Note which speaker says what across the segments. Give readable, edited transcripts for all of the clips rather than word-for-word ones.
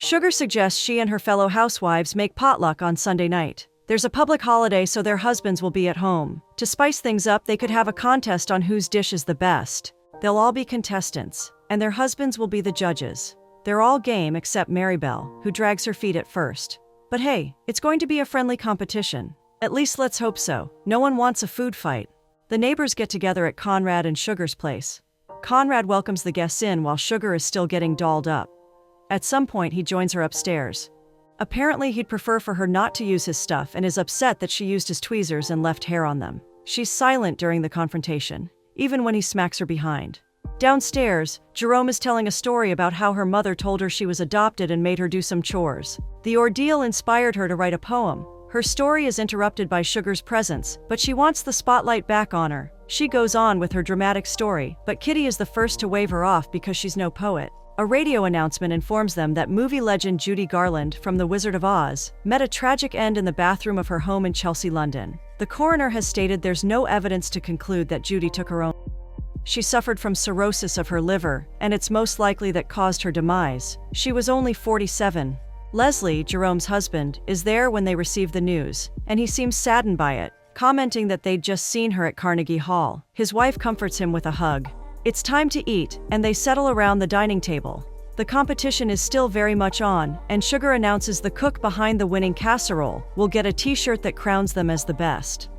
Speaker 1: Sugar suggests she and her fellow housewives make potluck on Sunday night. There's a public holiday, so their husbands will be at home. To spice things up, they could have a contest on whose dish is the best. They'll all be contestants, and their husbands will be the judges. They're all game except Maribel, who drags her feet at first. But hey, it's going to be a friendly competition. At least let's hope so. No one wants a food fight. The neighbors get together at Conrad and Sugar's place. Conrad welcomes the guests in while Sugar is still getting dolled up. At some point, he joins her upstairs. Apparently, he'd prefer for her not to use his stuff and is upset that she used his tweezers and left hair on them. She's silent during the confrontation, even when he smacks her behind. Downstairs, Jerome is telling a story about how her mother told her she was adopted and made her do some chores. The ordeal inspired her to write a poem. Her story is interrupted by Sugar's presence, but she wants the spotlight back on her. She goes on with her dramatic story, but Kitty is the first to wave her off because she's no poet. A radio announcement informs them that movie legend Judy Garland from The Wizard of Oz met a tragic end in the bathroom of her home in Chelsea, London. The coroner has stated there's no evidence to conclude that Judy took her own. She suffered from cirrhosis of her liver, and it's most likely that caused her demise. She was only 47. Leslie, Jerome's husband, is there when they receive the news, and he seems saddened by it, commenting that they'd just seen her at Carnegie Hall. His wife comforts him with a hug. It's time to eat, and they settle around the dining table. The competition is still very much on, and Sugar announces the cook behind the winning casserole will get a t-shirt that crowns them as the best.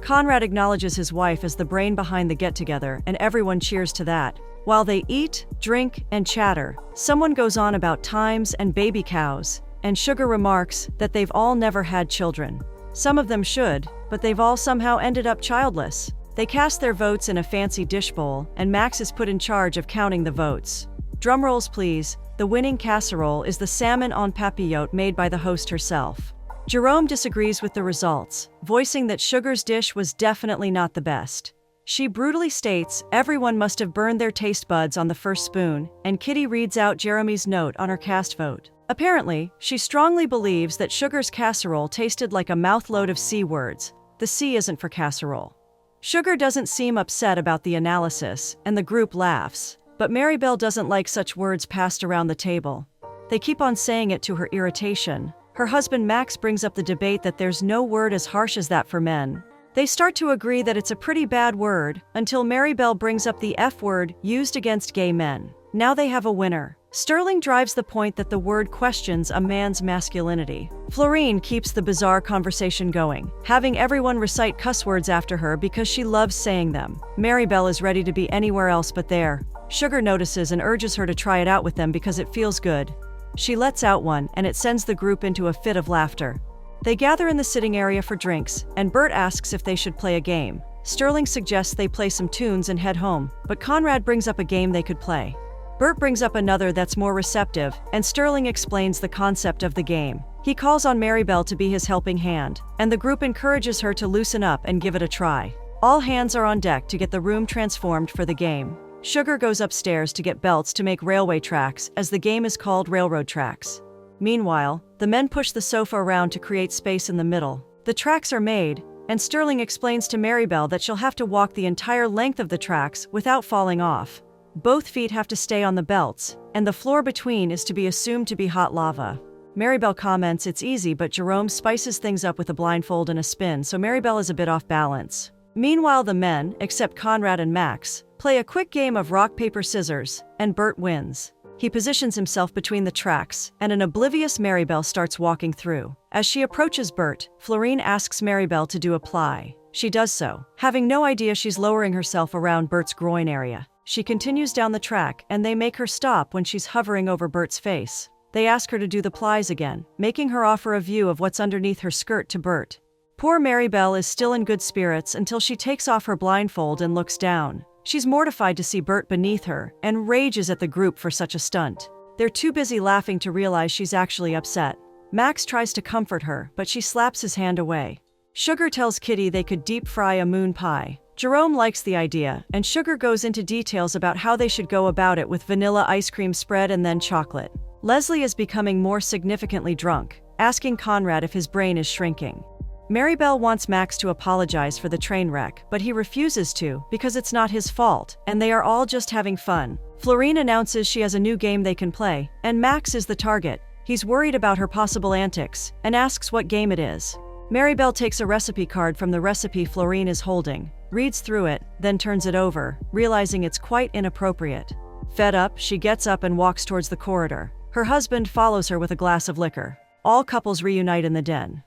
Speaker 1: Conrad acknowledges his wife as the brain behind the get-together, and everyone cheers to that. While they eat, drink, and chatter, someone goes on about times and baby cows, and Sugar remarks that they've all never had children. Some of them should, but they've all somehow ended up childless. They cast their votes in a fancy dish bowl, and Max is put in charge of counting the votes. Drumrolls please. The winning casserole is the salmon en papillote made by the host herself. Jerome disagrees with the results, voicing that Sugar's dish was definitely not the best. She brutally states everyone must have burned their taste buds on the first spoon, and Kitty reads out Jeremy's note on her cast vote. Apparently, she strongly believes that Sugar's casserole tasted like a mouthload of C words. The C isn't for casserole. Sugar doesn't seem upset about the analysis, and the group laughs. But Maribel doesn't like such words passed around the table. They keep on saying it to her irritation. Her husband Max brings up the debate that there's no word as harsh as that for men. They start to agree that it's a pretty bad word, until Maribel brings up the F word used against gay men. Now they have a winner. Sterling drives the point that the word questions a man's masculinity. Florine keeps the bizarre conversation going, having everyone recite cuss words after her because she loves saying them. Maribel is ready to be anywhere else but there. Sugar notices and urges her to try it out with them because it feels good. She lets out one, and it sends the group into a fit of laughter. They gather in the sitting area for drinks, and Bert asks if they should play a game. Sterling suggests they play some tunes and head home, but Conrad brings up a game they could play. Bert brings up another that's more receptive, and Sterling explains the concept of the game. He calls on Maribel to be his helping hand, and the group encourages her to loosen up and give it a try. All hands are on deck to get the room transformed for the game. Sugar goes upstairs to get belts to make railway tracks, as the game is called Railroad Tracks. Meanwhile, the men push the sofa around to create space in the middle. The tracks are made, and Sterling explains to Maribel that she'll have to walk the entire length of the tracks without falling off. Both feet have to stay on the belts, and the floor between is to be assumed to be hot lava. Maribel comments it's easy, but Jerome spices things up with a blindfold and a spin, so Maribel is a bit off balance. Meanwhile, the men, except Conrad and Max, play a quick game of rock, paper, scissors, and Bert wins. He positions himself between the tracks, and an oblivious Maribel starts walking through. As she approaches Bert, Florine asks Maribel to do a ply. She does so, having no idea she's lowering herself around Bert's groin area. She continues down the track, and they make her stop when she's hovering over Bert's face. They ask her to do the plies again, making her offer a view of what's underneath her skirt to Bert. Poor Maribel is still in good spirits until she takes off her blindfold and looks down. She's mortified to see Bert beneath her, and rages at the group for such a stunt. They're too busy laughing to realize she's actually upset. Max tries to comfort her, but she slaps his hand away. Sugar tells Kitty they could deep fry a moon pie. Jerome likes the idea, and Sugar goes into details about how they should go about it with vanilla ice cream spread and then chocolate. Leslie is becoming more significantly drunk, asking Conrad if his brain is shrinking. Maribel wants Max to apologize for the train wreck, but he refuses to because it's not his fault, and they are all just having fun. Florine announces she has a new game they can play, and Max is the target. He's worried about her possible antics and asks what game it is. Maribel takes a recipe card from the recipe Florine is holding, reads through it, then turns it over, realizing it's quite inappropriate. Fed up, she gets up and walks towards the corridor. Her husband follows her with a glass of liquor. All couples reunite in the den.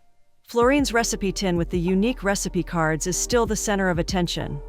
Speaker 1: Florine's recipe tin with the unique recipe cards is still the center of attention.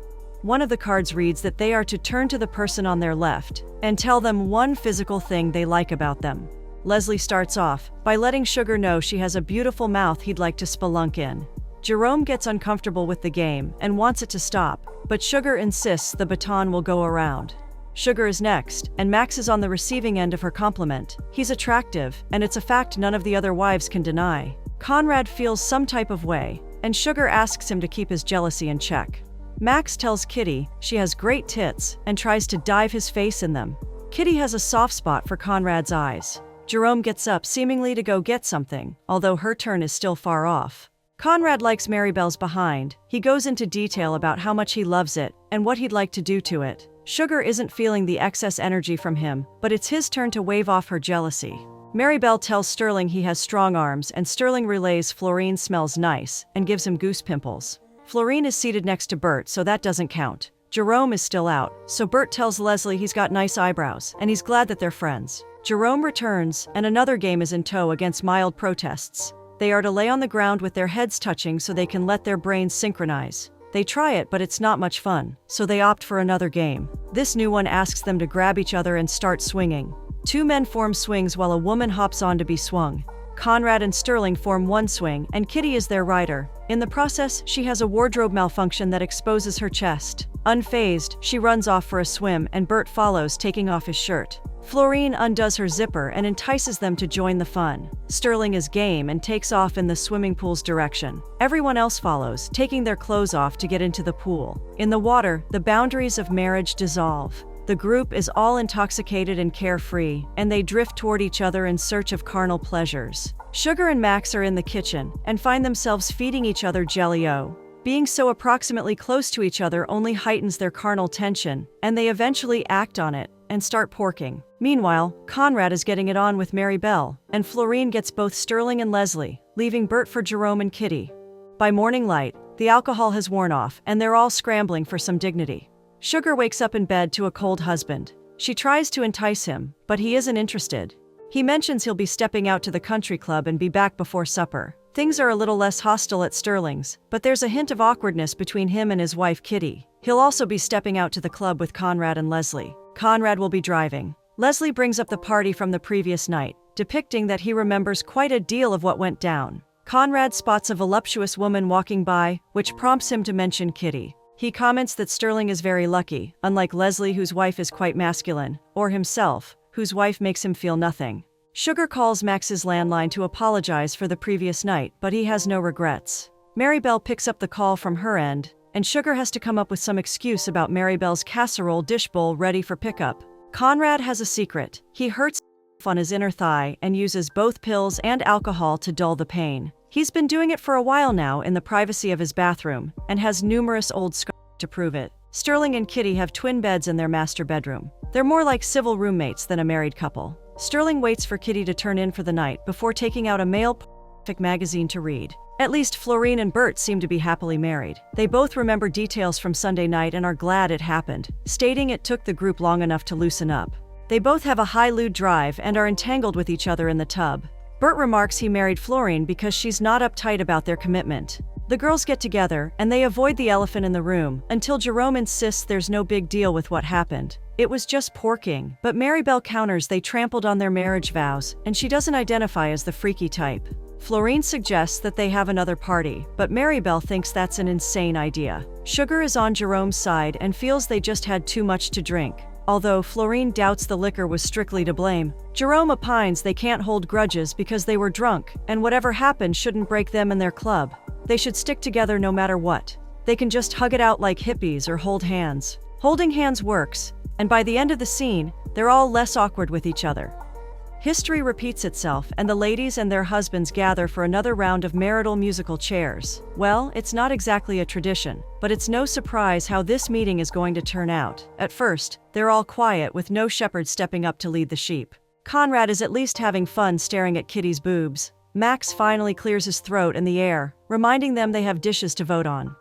Speaker 1: One of the cards reads that they are to turn to the person on their left and tell them one physical thing they like about them. Leslie starts off by letting Sugar know she has a beautiful mouth he'd like to spelunk in. Jerome gets uncomfortable with the game and wants it to stop, but Sugar insists the baton will go around. Sugar is next, and Max is on the receiving end of her compliment. He's attractive, and it's a fact none of the other wives can deny. Conrad feels some type of way, and Sugar asks him to keep his jealousy in check. Max tells Kitty she has great tits and tries to dive his face in them. Kitty has a soft spot for Conrad's eyes. Jerome gets up seemingly to go get something, although her turn is still far off. Conrad likes Maribel's behind. He goes into detail about how much he loves it and what he'd like to do to it. Sugar isn't feeling the excess energy from him, but it's his turn to wave off her jealousy. Maribel tells Sterling he has strong arms, and Sterling relays Florine smells nice and gives him goose pimples. Florine is seated next to Bert, so that doesn't count. Jerome is still out, so Bert tells Leslie he's got nice eyebrows, and he's glad that they're friends. Jerome returns, and another game is in tow against mild protests. They are to lay on the ground with their heads touching so they can let their brains synchronize. They try it, but it's not much fun, so they opt for another game. This new one asks them to grab each other and start swinging. Two men form swings while a woman hops on to be swung. Conrad and Sterling form one swing, and Kitty is their rider. In the process, she has a wardrobe malfunction that exposes her chest. Unfazed, she runs off for a swim, and Bert follows, taking off his shirt. Florine undoes her zipper and entices them to join the fun. Sterling is game and takes off in the swimming pool's direction. Everyone else follows, taking their clothes off to get into the pool. In the water, the boundaries of marriage dissolve. The group is all intoxicated and carefree, and they drift toward each other in search of carnal pleasures. Sugar and Max are in the kitchen and find themselves feeding each other Jelly-O. Being so approximately close to each other only heightens their carnal tension, and they eventually act on it and start porking. Meanwhile, Conrad is getting it on with Maribel, and Florine gets both Sterling and Leslie, leaving Bert for Jerome and Kitty. By morning light, the alcohol has worn off, and they're all scrambling for some dignity. Sugar wakes up in bed to a cold husband. She tries to entice him, but he isn't interested. He mentions he'll be stepping out to the country club and be back before supper. Things are a little less hostile at Sterling's, but there's a hint of awkwardness between him and his wife Kitty. He'll also be stepping out to the club with Conrad and Leslie. Conrad will be driving. Leslie brings up the party from the previous night, depicting that he remembers quite a deal of what went down. Conrad spots a voluptuous woman walking by, which prompts him to mention Kitty. He comments that Sterling is very lucky, unlike Leslie, whose wife is quite masculine, or himself, whose wife makes him feel nothing. Sugar calls Max's landline to apologize for the previous night, but he has no regrets. Maribel picks up the call from her end, and Sugar has to come up with some excuse about Maribel's casserole dish bowl ready for pickup. Conrad has a secret. He hurts on his inner thigh and uses both pills and alcohol to dull the pain. He's been doing it for a while now in the privacy of his bathroom, and has numerous old scars to prove it. Sterling and Kitty have twin beds in their master bedroom. They're more like civil roommates than a married couple. Sterling waits for Kitty to turn in for the night before taking out a male magazine to read. At least Florine and Bert seem to be happily married. They both remember details from Sunday night and are glad it happened, stating it took the group long enough to loosen up. They both have a high lewd drive and are entangled with each other in the tub. Bert remarks he married Florine because she's not uptight about their commitment. The girls get together, and they avoid the elephant in the room, until Jerome insists there's no big deal with what happened. It was just porking, but Maribel counters they trampled on their marriage vows, and she doesn't identify as the freaky type. Florine suggests that they have another party, but Maribel thinks that's an insane idea. Sugar is on Jerome's side and feels they just had too much to drink. Although Florine doubts the liquor was strictly to blame, Jerome opines they can't hold grudges because they were drunk, and whatever happened shouldn't break them and their club. They should stick together no matter what. They can just hug it out like hippies or hold hands. Holding hands works, and by the end of the scene, they're all less awkward with each other. History repeats itself, and the ladies and their husbands gather for another round of marital musical chairs. Well, it's not exactly a tradition, but it's no surprise how this meeting is going to turn out. At first, they're all quiet with no shepherd stepping up to lead the sheep. Conrad is at least having fun staring at Kitty's boobs. Max finally clears his throat in the air, reminding them they have dishes to vote on.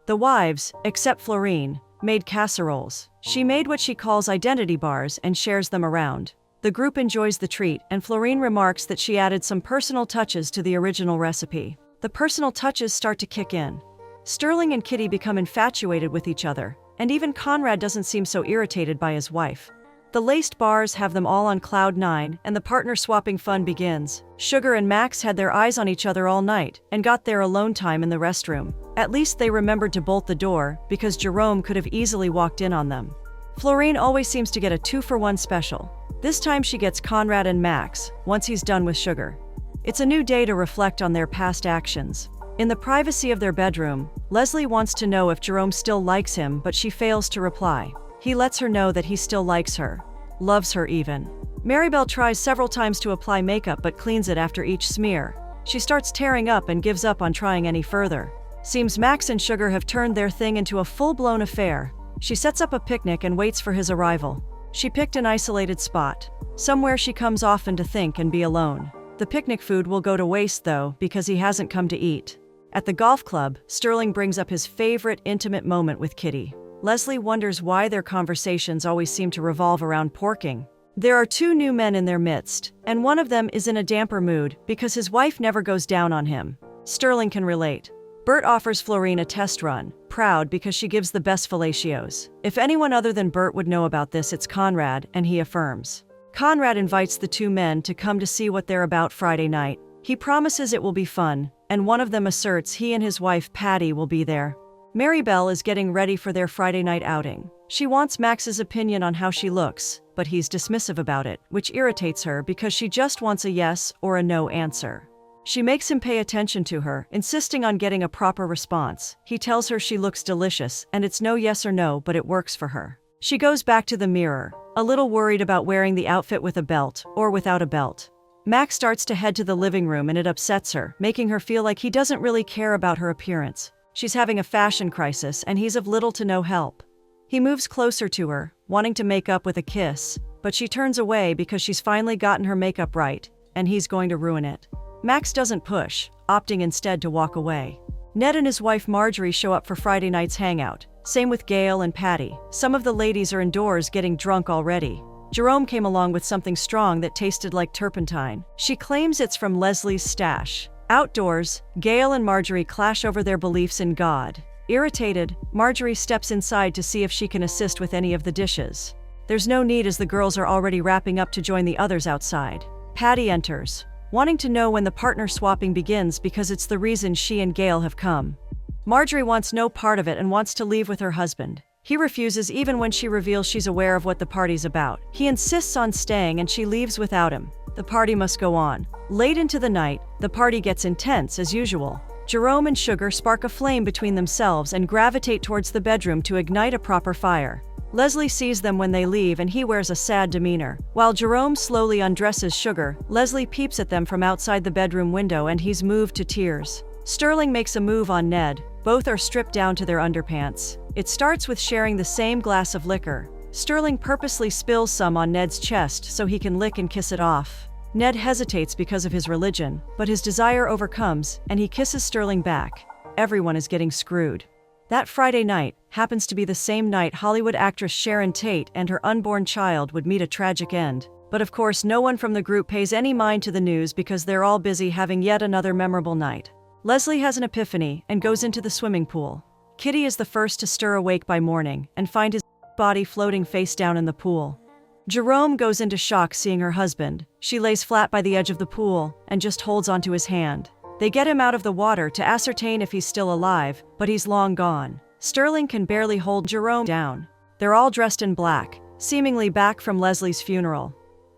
Speaker 1: The wives, except Florine, made casseroles. She made what she calls identity bars and shares them around. The group enjoys the treat, and Florine remarks that she added some personal touches to the original recipe. The personal touches start to kick in. Sterling and Kitty become infatuated with each other, and even Conrad doesn't seem so irritated by his wife. The laced bars have them all on cloud nine, and the partner-swapping fun begins. Sugar and Max had their eyes on each other all night and got their alone time in the restroom. At least they remembered to bolt the door, because Jerome could have easily walked in on them. Florine always seems to get a 2-for-1 special. This time she gets Conrad and Max, once he's done with Sugar. It's a new day to reflect on their past actions. In the privacy of their bedroom, Leslie wants to know if Jerome still likes him, but she fails to reply. He lets her know that he still likes her. Loves her even. Maribel tries several times to apply makeup but cleans it after each smear. She starts tearing up and gives up on trying any further. Seems Max and Sugar have turned their thing into a full-blown affair. She sets up a picnic and waits for his arrival. She picked an isolated spot. Somewhere she comes often to think and be alone. The picnic food will go to waste though, because he hasn't come to eat. At the golf club, Sterling brings up his favorite intimate moment with Kitty. Leslie wonders why their conversations always seem to revolve around porking. There are 2 new men in their midst, and one of them is in a damper mood because his wife never goes down on him. Sterling can relate. Bert offers Florine a test run, proud because she gives the best fellatios. If anyone other than Bert would know about this, it's Conrad, and he affirms. Conrad invites the 2 men to come to see what they're about Friday night. He promises it will be fun, and one of them asserts he and his wife Patty will be there. Maribel is getting ready for their Friday night outing. She wants Max's opinion on how she looks, but he's dismissive about it, which irritates her because she just wants a yes or a no answer. She makes him pay attention to her, insisting on getting a proper response. He tells her she looks delicious, and it's no yes or no, but it works for her. She goes back to the mirror, a little worried about wearing the outfit with a belt or without a belt. Max starts to head to the living room and it upsets her, making her feel like he doesn't really care about her appearance. She's having a fashion crisis and he's of little to no help. He moves closer to her, wanting to make up with a kiss, but she turns away because she's finally gotten her makeup right, and he's going to ruin it. Max doesn't push, opting instead to walk away. Ned and his wife Marjorie show up for Friday night's hangout. Same with Gail and Patty. Some of the ladies are indoors getting drunk already. Jerome came along with something strong that tasted like turpentine. She claims it's from Leslie's stash. Outdoors, Gail and Marjorie clash over their beliefs in God. Irritated, Marjorie steps inside to see if she can assist with any of the dishes. There's no need as the girls are already wrapping up to join the others outside. Patty enters, wanting to know when the partner swapping begins because it's the reason she and Gail have come. Marjorie wants no part of it and wants to leave with her husband. He refuses even when she reveals she's aware of what the party's about. He insists on staying and she leaves without him. The party must go on. Late into the night, the party gets intense as usual. Jerome and Sugar spark a flame between themselves and gravitate towards the bedroom to ignite a proper fire. Leslie sees them when they leave and he wears a sad demeanor. While Jerome slowly undresses Sugar, Leslie peeps at them from outside the bedroom window and he's moved to tears. Sterling makes a move on Ned. Both are stripped down to their underpants. It starts with sharing the same glass of liquor. Sterling purposely spills some on Ned's chest so he can lick and kiss it off. Ned hesitates because of his religion, but his desire overcomes, and he kisses Sterling back. Everyone is getting screwed. That Friday night happens to be the same night Hollywood actress Sharon Tate and her unborn child would meet a tragic end. But of course no one from the group pays any mind to the news because they're all busy having yet another memorable night. Leslie has an epiphany and goes into the swimming pool. Kitty is the first to stir awake by morning and find his body floating face down in the pool. Jerome goes into shock seeing her husband. She lays flat by the edge of the pool and just holds onto his hand. They get him out of the water to ascertain if he's still alive, but he's long gone. Sterling can barely hold Jerome down. They're all dressed in black, seemingly back from Leslie's funeral.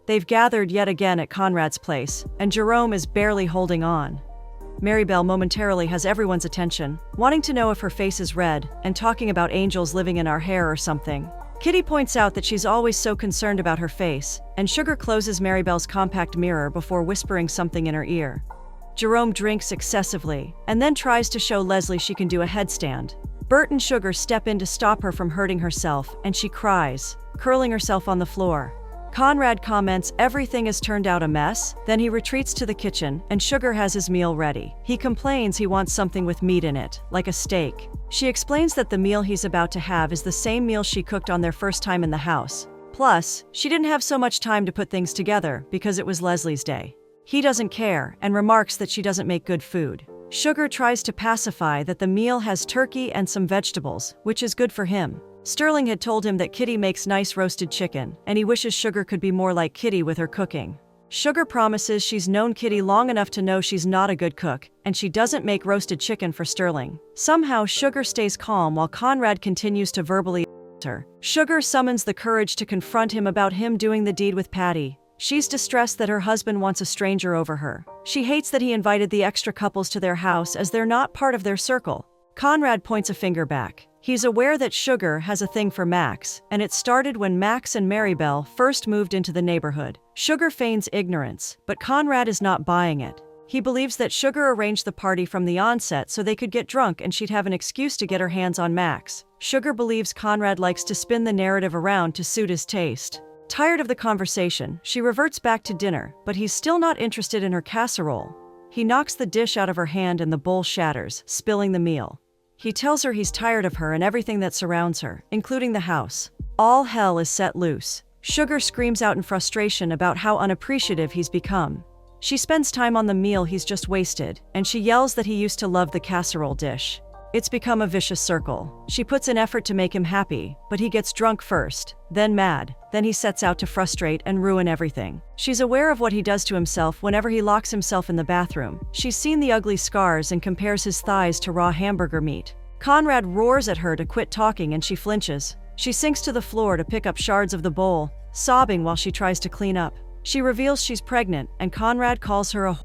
Speaker 1: They've gathered yet again at Conrad's place, and Jerome is barely holding on. Maribel momentarily has everyone's attention, wanting to know if her face is red, and talking about angels living in our hair or something. Kitty points out that she's always so concerned about her face, and Sugar closes Maribel's compact mirror before whispering something in her ear. Jerome drinks excessively, and then tries to show Leslie she can do a headstand. Bert and Sugar step in to stop her from hurting herself, and she cries, curling herself on the floor. Conrad comments everything has turned out a mess, then he retreats to the kitchen and Sugar has his meal ready. He complains he wants something with meat in it, like a steak. She explains that the meal he's about to have is the same meal she cooked on their first time in the house. Plus, she didn't have so much time to put things together because it was Leslie's day. He doesn't care and remarks that she doesn't make good food. Sugar tries to pacify that the meal has turkey and some vegetables, which is good for him. Sterling had told him that Kitty makes nice roasted chicken, and he wishes Sugar could be more like Kitty with her cooking. Sugar promises she's known Kitty long enough to know she's not a good cook, and she doesn't make roasted chicken for Sterling. Somehow, Sugar stays calm while Conrad continues to verbally insult her. Sugar summons the courage to confront him about him doing the deed with Patty. She's distressed that her husband wants a stranger over her. She hates that he invited the extra couples to their house as they're not part of their circle. Conrad points a finger back. He's aware that Sugar has a thing for Max, and it started when Max and Maribel first moved into the neighborhood. Sugar feigns ignorance, but Conrad is not buying it. He believes that Sugar arranged the party from the onset so they could get drunk and she'd have an excuse to get her hands on Max. Sugar believes Conrad likes to spin the narrative around to suit his taste. Tired of the conversation, she reverts back to dinner, but he's still not interested in her casserole. He knocks the dish out of her hand and the bowl shatters, spilling the meal. He tells her he's tired of her and everything that surrounds her, including the house. All hell is set loose. Sugar screams out in frustration about how unappreciative he's become. She spends time on the meal he's just wasted, and she yells that he used to love the casserole dish. It's become a vicious circle. She puts an effort to make him happy, but he gets drunk first, then mad, then he sets out to frustrate and ruin everything. She's aware of what he does to himself whenever he locks himself in the bathroom. She's seen the ugly scars and compares his thighs to raw hamburger meat. Conrad roars at her to quit talking and she flinches. She sinks to the floor to pick up shards of the bowl, sobbing while she tries to clean up. She reveals she's pregnant and Conrad calls her a whore.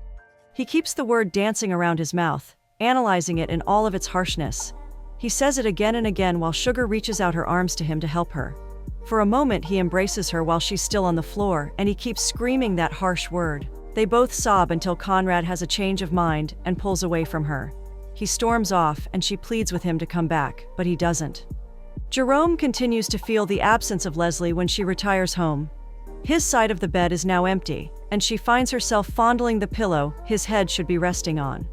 Speaker 1: He keeps the word dancing around his mouth, analyzing it in all of its harshness. He says it again and again while Sugar reaches out her arms to him to help her. For a moment he embraces her while she's still on the floor, and he keeps screaming that harsh word. They both sob until Conrad has a change of mind and pulls away from her. He storms off and she pleads with him to come back, but he doesn't. Jerome continues to feel the absence of Leslie when she retires home. His side of the bed is now empty, and she finds herself fondling the pillow his head should be resting on.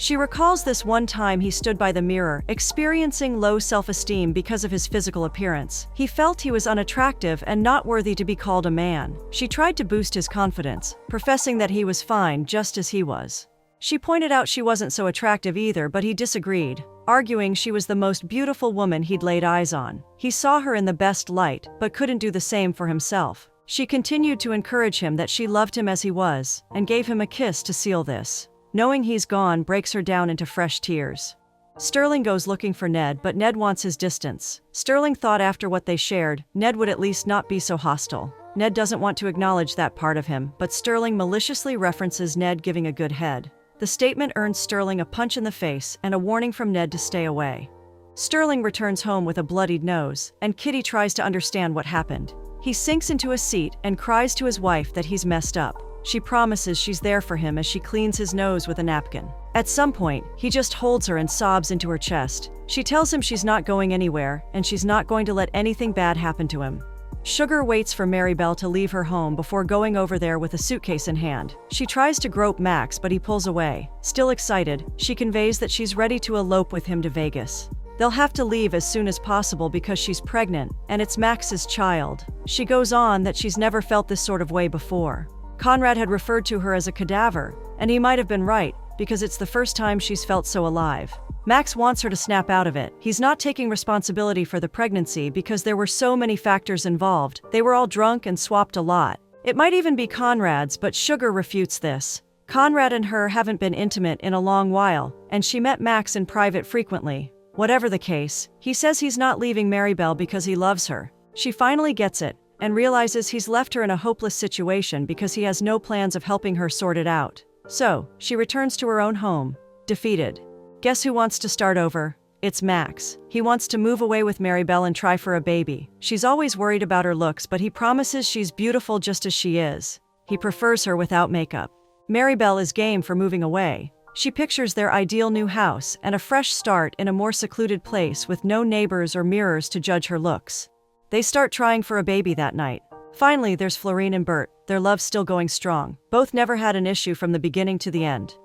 Speaker 1: She recalls this one time he stood by the mirror, experiencing low self-esteem because of his physical appearance. He felt he was unattractive and not worthy to be called a man. She tried to boost his confidence, professing that he was fine just as he was. She pointed out she wasn't so attractive either, but he disagreed, arguing she was the most beautiful woman he'd laid eyes on. He saw her in the best light, but couldn't do the same for himself. She continued to encourage him that she loved him as he was, and gave him a kiss to seal this. Knowing he's gone breaks her down into fresh tears. Sterling goes looking for Ned, but Ned wants his distance. Sterling thought after what they shared, Ned would at least not be so hostile. Ned doesn't want to acknowledge that part of him, but Sterling maliciously references Ned giving a good head. The statement earns Sterling a punch in the face and a warning from Ned to stay away. Sterling returns home with a bloodied nose, and Kitty tries to understand what happened. He sinks into a seat and cries to his wife that he's messed up. She promises she's there for him as she cleans his nose with a napkin. At some point, he just holds her and sobs into her chest. She tells him she's not going anywhere, and she's not going to let anything bad happen to him. Sugar waits for Maribel to leave her home before going over there with a suitcase in hand. She tries to grope Max, but he pulls away. Still excited, she conveys that she's ready to elope with him to Vegas. They'll have to leave as soon as possible because she's pregnant, and it's Max's child. She goes on that she's never felt this sort of way before. Conrad had referred to her as a cadaver, and he might have been right, because it's the first time she's felt so alive. Max wants her to snap out of it. He's not taking responsibility for the pregnancy because there were so many factors involved. They were all drunk and swapped a lot. It might even be Conrad's, but Sugar refutes this. Conrad and her haven't been intimate in a long while, and she met Max in private frequently. Whatever the case, he says he's not leaving Maribel because he loves her. She finally gets it, and realizes he's left her in a hopeless situation because he has no plans of helping her sort it out. So, she returns to her own home, defeated. Guess who wants to start over? It's Max. He wants to move away with Maribel and try for a baby. She's always worried about her looks, but he promises she's beautiful just as she is. He prefers her without makeup. Maribel is game for moving away. She pictures their ideal new house and a fresh start in a more secluded place with no neighbors or mirrors to judge her looks. They start trying for a baby that night. Finally, there's Florine and Bert, their love's still going strong. Both never had an issue from the beginning to the end.